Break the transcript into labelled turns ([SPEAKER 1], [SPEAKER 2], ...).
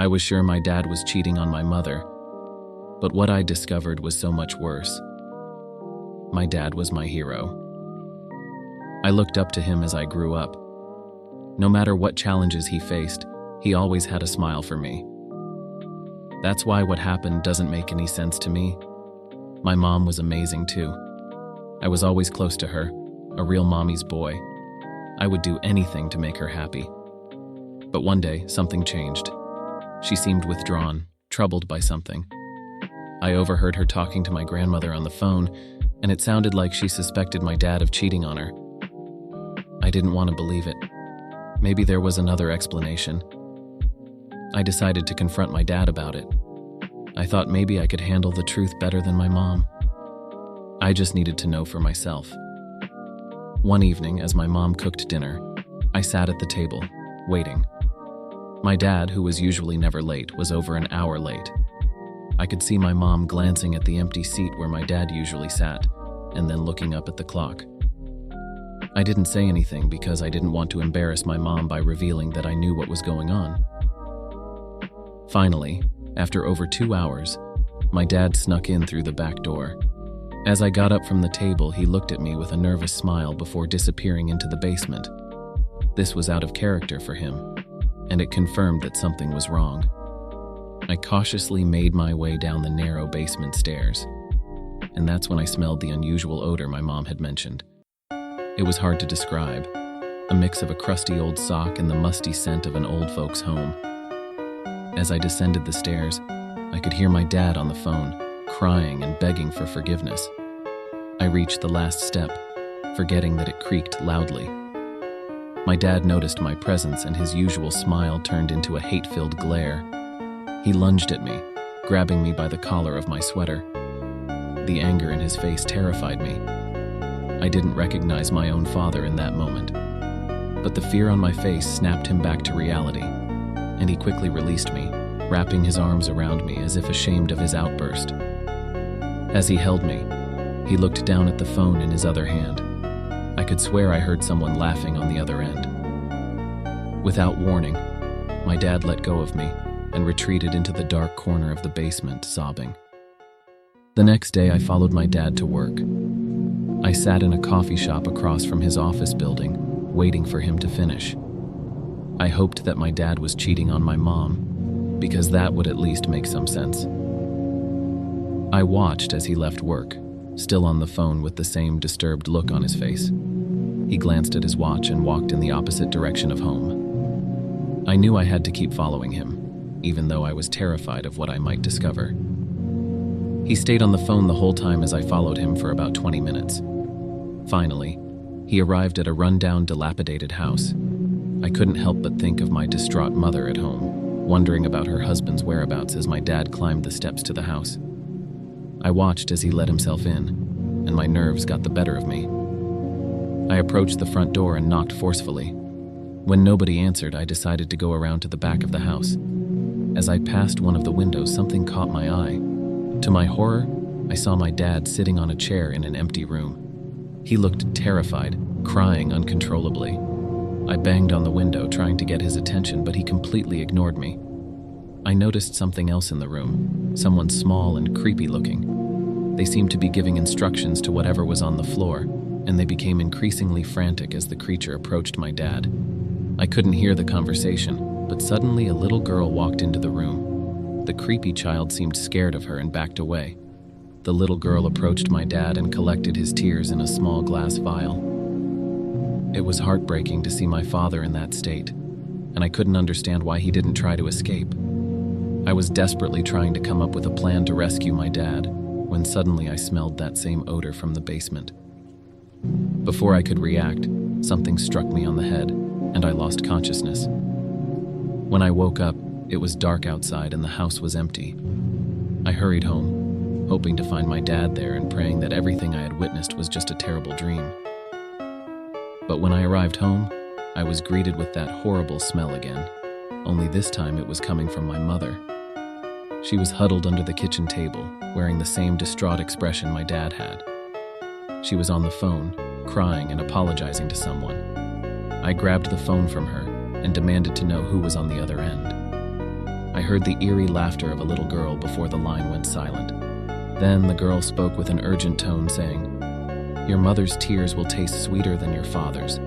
[SPEAKER 1] I was sure my dad was cheating on my mother, but what I discovered was so much worse. My dad was my hero. I looked up to him as I grew up. No matter what challenges he faced, he always had a smile for me. That's why what happened doesn't make any sense to me. My mom was amazing too. I was always close to her, a real mommy's boy. I would do anything to make her happy. But one day, something changed. She seemed withdrawn, troubled by something. I overheard her talking to my grandmother on the phone, and it sounded like she suspected my dad of cheating on her. I didn't want to believe it. Maybe there was another explanation. I decided to confront my dad about it. I thought maybe I could handle the truth better than my mom. I just needed to know for myself. One evening, as my mom cooked dinner, I sat at the table, waiting. My dad, who was usually never late, was over an hour late. I could see my mom glancing at the empty seat where my dad usually sat, and then looking up at the clock. I didn't say anything because I didn't want to embarrass my mom by revealing that I knew what was going on. Finally, after over 2 hours, my dad snuck in through the back door. As I got up from the table, he looked at me with a nervous smile before disappearing into the basement. This was out of character for him, and it confirmed that something was wrong. I cautiously made my way down the narrow basement stairs, and that's when I smelled the unusual odor my mom had mentioned. It was hard to describe, a mix of a crusty old sock and the musty scent of an old folks' home. As I descended the stairs, I could hear my dad on the phone, crying and begging for forgiveness. I reached the last step, forgetting that it creaked loudly. My dad noticed my presence and his usual smile turned into a hate-filled glare. He lunged at me, grabbing me by the collar of my sweater. The anger in his face terrified me. I didn't recognize my own father in that moment, but the fear on my face snapped him back to reality, and he quickly released me, wrapping his arms around me as if ashamed of his outburst. As he held me, he looked down at the phone in his other hand. I could swear I heard someone laughing on the other end. Without warning, my dad let go of me and retreated into the dark corner of the basement, sobbing. The next day, I followed my dad to work. I sat in a coffee shop across from his office building, waiting for him to finish. I hoped that my dad was cheating on my mom, because that would at least make some sense. I watched as he left work, still on the phone with the same disturbed look on his face. He glanced at his watch and walked in the opposite direction of home. I knew I had to keep following him, even though I was terrified of what I might discover. He stayed on the phone the whole time as I followed him for about 20 minutes. Finally, he arrived at a rundown, dilapidated house. I couldn't help but think of my distraught mother at home, wondering about her husband's whereabouts as my dad climbed the steps to the house. I watched as he let himself in, and my nerves got the better of me. I approached the front door and knocked forcefully. When nobody answered, I decided to go around to the back of the house. As I passed one of the windows, something caught my eye. To my horror, I saw my dad sitting on a chair in an empty room. He looked terrified, crying uncontrollably. I banged on the window, trying to get his attention, but he completely ignored me. I noticed something else in the room, someone small and creepy looking. They seemed to be giving instructions to whatever was on the floor, and they became increasingly frantic as the creature approached my dad. I couldn't hear the conversation, but suddenly a little girl walked into the room. The creepy child seemed scared of her and backed away. The little girl approached my dad and collected his tears in a small glass vial. It was heartbreaking to see my father in that state, and I couldn't understand why he didn't try to escape. I was desperately trying to come up with a plan to rescue my dad, when suddenly I smelled that same odor from the basement. Before I could react, something struck me on the head, and I lost consciousness. When I woke up, it was dark outside and the house was empty. I hurried home, hoping to find my dad there and praying that everything I had witnessed was just a terrible dream. But when I arrived home, I was greeted with that horrible smell again, only this time it was coming from my mother. She was huddled under the kitchen table, wearing the same distraught expression my dad had. She was on the phone, crying and apologizing to someone. I grabbed the phone from her and demanded to know who was on the other end. I heard the eerie laughter of a little girl before the line went silent. Then the girl spoke with an urgent tone, saying, "Your mother's tears will taste sweeter than your father's."